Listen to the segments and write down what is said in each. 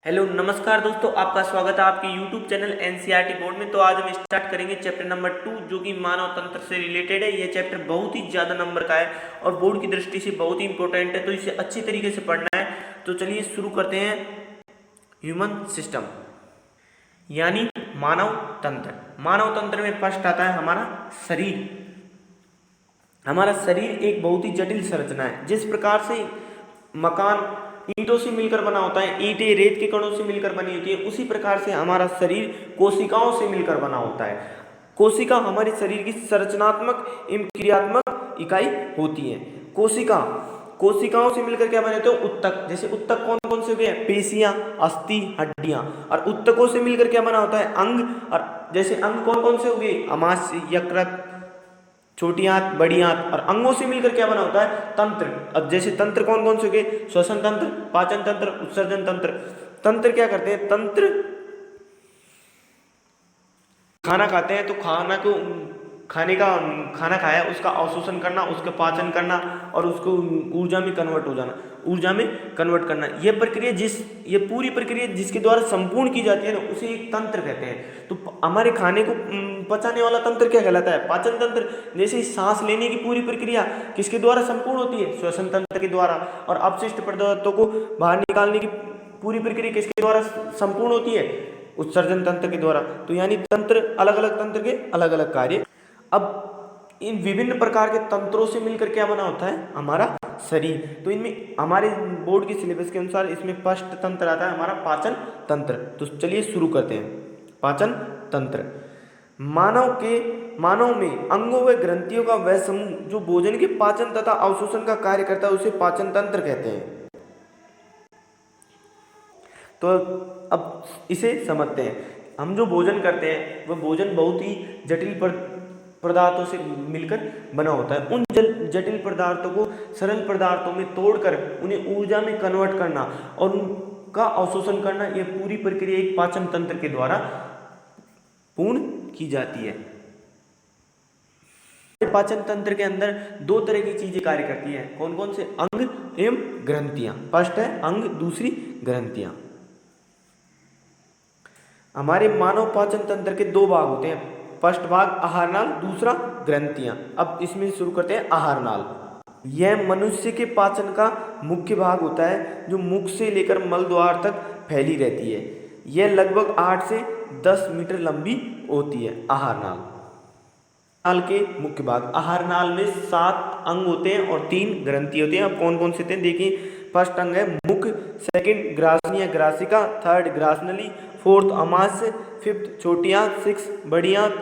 Hello नमस्कार दोस्तों, आपका स्वागत है आपके YouTube चैनल एनसीईआरटी बोर्ड में। तो आज हम स्टार्ट करेंगे चैप्टर नंबर 2 जो कि मानव तंत्र से रिलेटेड है। यह चैप्टर बहुत ही ज़्यादा नंबर का है और बोर्ड की दृष्टि से बहुत ही इंपॉर्टेंट है, तो इसे अच्छी तरीके से पढ़ना है। तो चलिए शुरू करते हैं। ह्यूमन सिस्टम यानी मानव तंत्र। मानव तंत्र में फर्स्ट आता है हमारा शरीर। हमारा शरीर एक बहुत ही जटिल संरचना है। जिस प्रकार से मकान ईंटों से मिलकर बना होता है, ईंटें रेत के कणों से मिलकर बनी होती है, उसी प्रकार से हमारा शरीर कोशिकाओं से मिलकर बना होता है। कोशिका हमारे शरीर की संरचनात्मक एवं क्रियात्मक इकाई होती है। कोशिकाओं से मिलकर क्या बने होते हैं? उत्तक। जैसे उत्तक कौन कौन से हो गए? पेशियां, अस्थि, हड्डियां। और उत्तकों से मिलकर क्या बना होता है? अंग। और जैसे अंग कौन कौन से हो गए? अमाशय, यकृत, छोटी आंत, बड़ी आंत। और अंगों से मिलकर क्या बना होता है? तंत्र। अब जैसे तंत्र कौन कौन से हो गए? श्वसन तंत्र, पाचन तंत्र, उत्सर्जन तंत्र। तंत्र क्या करते हैं? तंत्र खाना खाते हैं तो खाना खाया उसका अवशोषण करना, उसका पाचन करना और उसको ऊर्जा में कन्वर्ट करना। ये पूरी प्रक्रिया जिसके द्वारा संपूर्ण की जाती है ना, उसे एक तंत्र कहते हैं। तो हमारे खाने को पचाने वाला तंत्र क्या कहलाता है? पाचन तंत्र। जैसे सांस लेने की पूरी प्रक्रिया किसके द्वारा संपूर्ण होती है? श्वसन तंत्र के द्वारा। और अपशिष्ट पदार्थों को बाहर निकालने की पूरी प्रक्रिया किसके द्वारा संपूर्ण होती है? उत्सर्जन तंत्र के द्वारा। तो यानी तंत्र, अलग अलग तंत्र के अलग अलग कार्य। अब इन विभिन्न प्रकार के तंत्रों से मिलकर क्या बना होता है? हमारा शरीर। तो इनमें हमारे बोर्ड के सिलेबस के अनुसार इसमें फर्स्ट तंत्र आता है हमारा पाचन तंत्र। तो चलिए शुरू करते हैं। पाचन तंत्र। मानव में अंगों व ग्रंथियों का वह समूह जो भोजन के पाचन तथा अवशोषण का कार्य करता है, उसे पाचन तंत्र कहते हैं। तो अब इसे समझते हैं। हम जो भोजन करते हैं वह भोजन बहुत ही जटिल पदार्थों से मिलकर बना होता है। उन जटिल पदार्थों को सरल पदार्थों में तोड़कर उन्हें ऊर्जा में कन्वर्ट करना और उनका अवशोषण करना, यह पूरी प्रक्रिया एक पाचन तंत्र के द्वारा पूर्ण की जाती है। पाचन तंत्र के अंदर दो तरह की चीजें कार्य करती हैं। कौन कौन से? अंग एवं ग्रंथियां। फर्स्ट है अंग, दूसरी ग्रंथियां। हमारे मानव पाचन तंत्र के दो भाग होते हैं। फर्स्ट भाग आहार नाल, दूसरा ग्रंथियां। अब इसमें शुरू करते हैं आहार नाल। यह मनुष्य के पाचन का मुख्य भाग होता है जो मुख से लेकर मल द्वार तक फैली रहती है। यह लगभग 8 से 10 मीटर लंबी होती है। आहार नाल के मुख्य भाग। आहार नाल में 7 अंग होते हैं और 3 ग्रंथि होते हैं। अब कौन कौन से होते हैं देखिए। फर्स्ट अंग है मुख, सेकंड ग्रासनी या ग्रासिका, थर्ड ग्रासनली, फोर्थ अमाशय, फिफ्थ छोटी आंत, सिक्स बड़ी आंत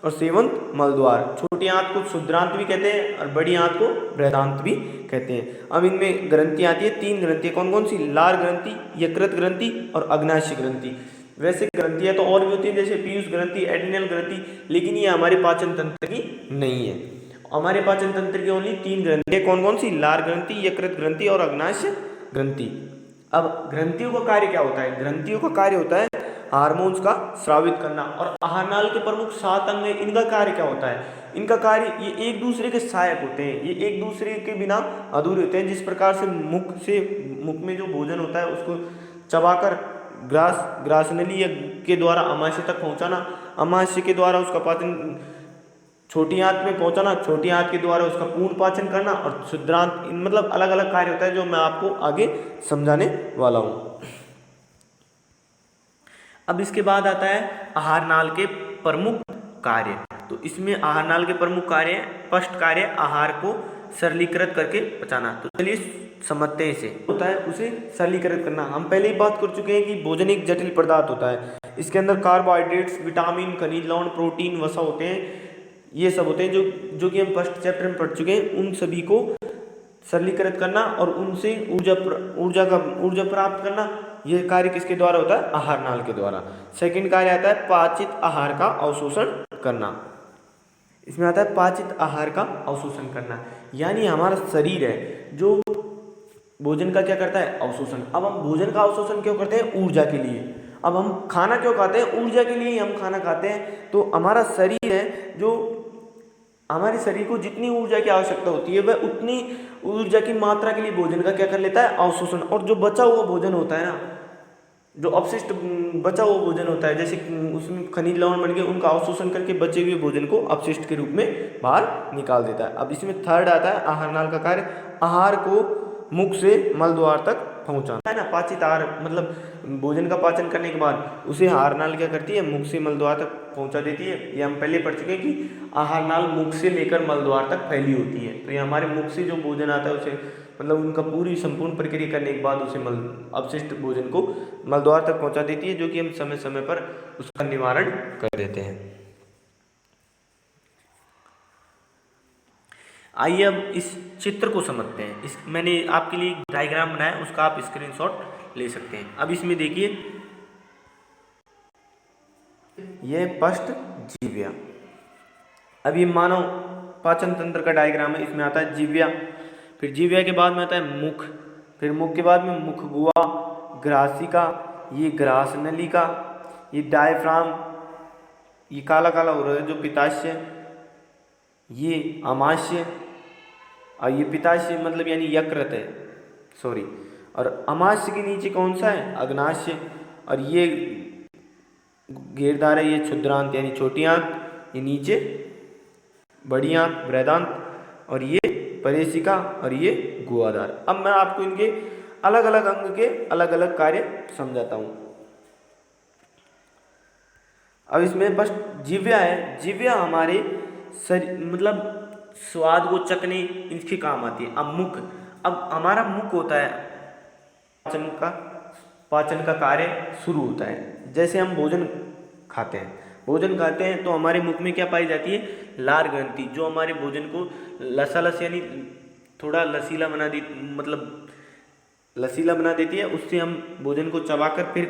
और सेवंथ मलद्वार। छोटी आंत को क्षुद्रांत भी कहते हैं और बड़ी आंत को बृहदांत भी कहते हैं। अब इनमें ग्रंथि आती है, 3 ग्रंथि। कौन कौन सी? लार ग्रंथि, यकृत ग्रंथि और अग्नाशय ग्रंथि। वैसे ग्रंथियां तो और भी होती है, जैसे पीयूष ग्रंथि, एड्रिनल ग्रंथि, लेकिन ये हमारे पाचन तंत्र की नहीं है। हमारे पाचन तंत्र की ओनली 3 ग्रंथि है। कौन कौन सी? लार ग्रंथि, यकृत ग्रंथि और अग्नाशय ग्रंथि। अब ग्रंथियों का कार्य क्या होता है? ग्रंथियों का कार्य होता है हार्मोन्स का स्रावित करना। और आहार नाल के प्रमुख 7 अंग हैं। इनका कार्य क्या होता है? इनका कार्य, ये एक दूसरे के सहायक होते हैं, ये एक दूसरे के बिना अधूरे होते हैं। जिस प्रकार से मुख में जो भोजन होता है उसको चबाकर ग्रासनली के द्वारा अमाशय तक पहुंचाना, अमाशय के द्वारा उसका पाचन छोटी आंत में पहुंचाना, छोटी आंत के द्वारा उसका पूर्ण पाचन करना और क्षुद्रांत, मतलब अलग अलग कार्य होता है जो मैं आपको आगे समझाने वाला हूं। अब इसके बाद आता है आहार नाल के प्रमुख कार्य। तो इसमें आहार नाल के प्रमुख कार्य, फर्स्ट कार्य आहार को सरलीकृत करके पचाना। तो चलिए समझते हैं इसे। होता है उसे सरलीकृत करना। हम पहले ही बात कर चुके हैं कि भोजन एक जटिल पदार्थ होता है। इसके अंदर कार्बोहाइड्रेट्स, विटामिन, खनिज लवण, प्रोटीन, वसा होते हैं। ये सब होते हैं जो कि हम फर्स्ट चैप्टर में पढ़ चुके हैं। उन सभी को सरलीकृत करना और उनसे ऊर्जा प्राप्त करना, यह कार्य किसके द्वारा होता है? आहार नाल के द्वारा। सेकंड कार्य आता है पाचित आहार का अवशोषण करना। इसमें आता है पाचित आहार का अवशोषण करना, यानी हमारा शरीर है जो भोजन का क्या करता है? अवशोषण। अब हम भोजन का अवशोषण क्यों करते हैं? ऊर्जा के लिए। अब हम खाना क्यों खाते हैं? ऊर्जा के लिए हम खाना खाते हैं। तो हमारा शरीर है जो, हमारे शरीर को जितनी ऊर्जा की आवश्यकता होती है वह उतनी ऊर्जा की मात्रा के लिए भोजन का क्या कर लेता है? अवशोषण। और जो बचा हुआ भोजन होता है ना, जो अपशिष्ट बचा हुआ भोजन होता है, जैसे उसमें खनिज लवण बन गए, उनका अवशोषण करके बचे हुए भोजन को अपशिष्ट के रूप में बाहर निकाल देता है। अब इसमें थर्ड आता है आहार नाल का कार्य। आहार को मुख से मल द्वार तक पहुंचाना है ना। पाचित आहार मतलब भोजन का पाचन करने के बाद उसे आहार नाल क्या करती है, मुख से मल द्वार तक पहुंचा देती है। ये हम पहले पढ़ चुके हैं कि आहार नाल मुख से लेकर मल द्वार तक फैली होती है। तो ये हमारे मुख से जो भोजन आता है उसे मतलब उनका पूरी संपूर्ण प्रक्रिया करने के बाद उसे मल अपशिष्ट भोजन को मलद्वार तक पहुंचा देती है, जो कि हम समय समय पर उसका निवारण कर देते हैं। आइए अब इस चित्र को समझते हैं। इस मैंने आपके लिए डायग्राम बनाया, उसका आप स्क्रीनशॉट ले सकते हैं। अब इसमें देखिए, यह पष्ट जीव्या। अब ये मानव पाचन तंत्र का डायग्राम है। इसमें आता है जीव्या, फिर जीव्या के बाद में आता है मुख, फिर मुख के बाद में मुख गुहा, ग्रासिका, ये ग्रास नलिका, ये डायफ्राम, ये काला काला हो रहा है जो पित्ताशय, ये अमाशय, और ये पित्ताशय मतलब यानी यकृत है, सॉरी। और अमाशय के नीचे कौन सा है, अग्नाशय, और ये घेरदार है, ये क्षुद्रांत यानी छोटी आंत, ये नीचे बड़ी आंत बृहदांत, और ये परेशिका, और ये गुहाधार। अब मैं आपको इनके अलग अलग अंग के अलग अलग कार्य समझाता हूँ। अब इसमें बस जीव्या है। जीव्या हमारे शरीर मतलब स्वाद को चखने इसके काम आती है। अब मुख, अब हमारा मुख होता है पाचन का कार्य शुरू होता है। जैसे हम भोजन खाते हैं तो हमारे मुख में क्या पाई जाती है, लार ग्रंथि, जो हमारे भोजन को लसालस यानी थोड़ा लसीला बना दी मतलब लसीला बना देती है। उससे हम भोजन को चबाकर फिर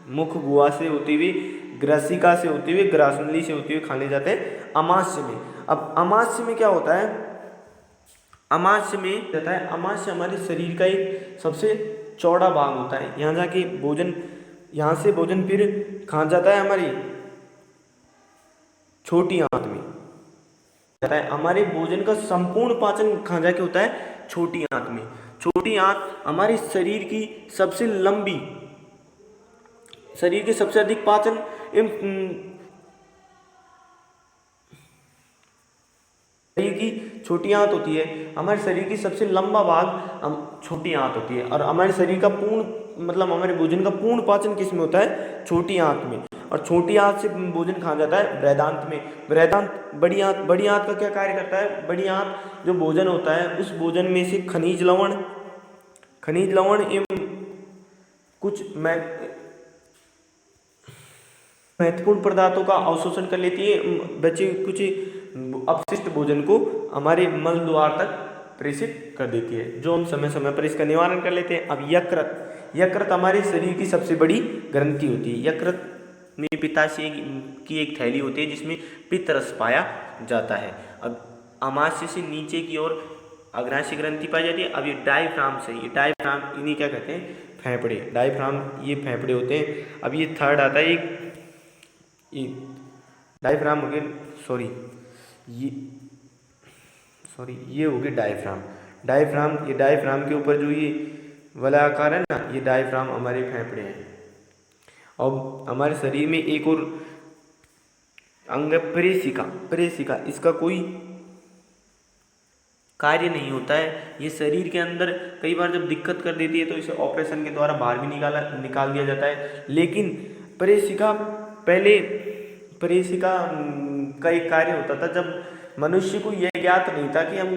मुख गुहा से होते हुए, ग्रसिका से होते हुए, ग्रासनली से होते हुए खाने जाते हैं अमाशय में। अब अमाशय में क्या होता है, अमाशय में रहता है, अमाशय हमारे शरीर का एक सबसे चौड़ा भाग होता है। यहाँ जाके भोजन, यहाँ से भोजन फिर कहाँ जाता है, हमारी छोटी आंत में जाता है। हमारे भोजन का संपूर्ण पाचन कहाँ जाके होता है, छोटी आंत में। छोटी आंत हमारे शरीर की सबसे लंबी, शरीर के सबसे अधिक पाचन शरीर की छोटी आंत होती है। हमारे शरीर की सबसे लंबा भाग छोटी आंत होती है। और हमारे शरीर का पूर्ण मतलब हमारे भोजन का पूर्ण पाचन किस में होता है, छोटी आंत में। और छोटी आंत से भोजन खाया जाता है बृहदांत में। बृहदांत बड़ी आंत का क्या कार्य करता है, बड़ी आंत जो भोजन होता है उस भोजन में से खनिज लवण एवं कुछ महत्वपूर्ण पदार्थों का अवशोषण कर लेती है। बचे कुछ अपशिष्ट भोजन को हमारे मल द्वार तक प्रेषित कर देती है, जो हम समय समय पर इसका निवारण कर लेते हैं। अब यकृत हमारे शरीर की सबसे बड़ी ग्रंथि होती है। यकृत में पित्ताशय की एक थैली होती है जिसमें पित्त रस पाया जाता है। अब अमाशय से नीचे की ओर अग्नाशय ग्रंथि पाई जाती है। अब ये डायफ्राम से, ये डायफ्राम इन्हीं क्या कहते हैं, फेफड़े। डायफ्राम ये फेफड़े होते हैं। अब ये थर्ड आता है, ये डायफ्राम हो गया, ये हो गया डायफ्राम। ये डायफ्राम के ऊपर जो ये वाला आकार है ना, ये डायफ्राम हमारे फेफड़े हैं। अब हमारे शरीर में एक और अंग परेशिका, इसका कोई कार्य नहीं होता है। ये शरीर के अंदर कई बार जब दिक्कत कर देती है तो इसे ऑपरेशन के द्वारा बाहर भी निकाल दिया जाता है। लेकिन परेशिका का एक कार्य होता था जब मनुष्य को यह ज्ञात नहीं था कि हम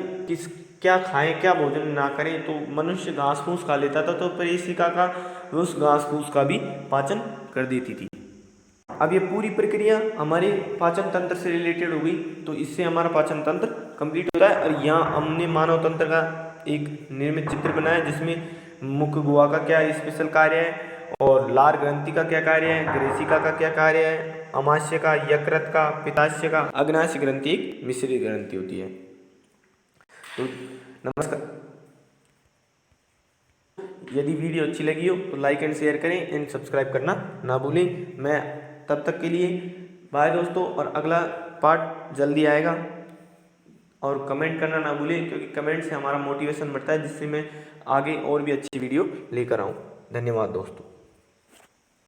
क्या खाएं, क्या भोजन ना करें, तो मनुष्य घास फूस खा लेता था, तो परेशिका का उस घास फूस का भी पाचन कर देती थी। अब ये पूरी प्रक्रिया हमारे पाचन तंत्र से रिलेटेड हो गई, तो इससे हमारा पाचन तंत्र कंप्लीट होता है। और यहाँ हमने मानव तंत्र का एक निर्मित चित्र बनाया जिसमें मुख गुहा का क्या स्पेशल कार्य है, और लार ग्रंथि का क्या कार्य है, ग्रेसिका का क्या कार्य है, अमाशय का, यकृत का, पित्ताशय का, अग्नाशय ग्रंथि एक मिश्रित ग्रंथि होती है। तो नमस्कार, यदि वीडियो अच्छी लगी हो तो लाइक एंड शेयर करें एंड सब्सक्राइब करना ना भूलें। मैं तब तक के लिए बाय दोस्तों, और अगला पार्ट जल्दी आएगा। और कमेंट करना ना भूलें, क्योंकि कमेंट से हमारा मोटिवेशन बढ़ता है, जिससे मैं आगे और भी अच्छी वीडियो लेकर आऊँ। धन्यवाद दोस्तों।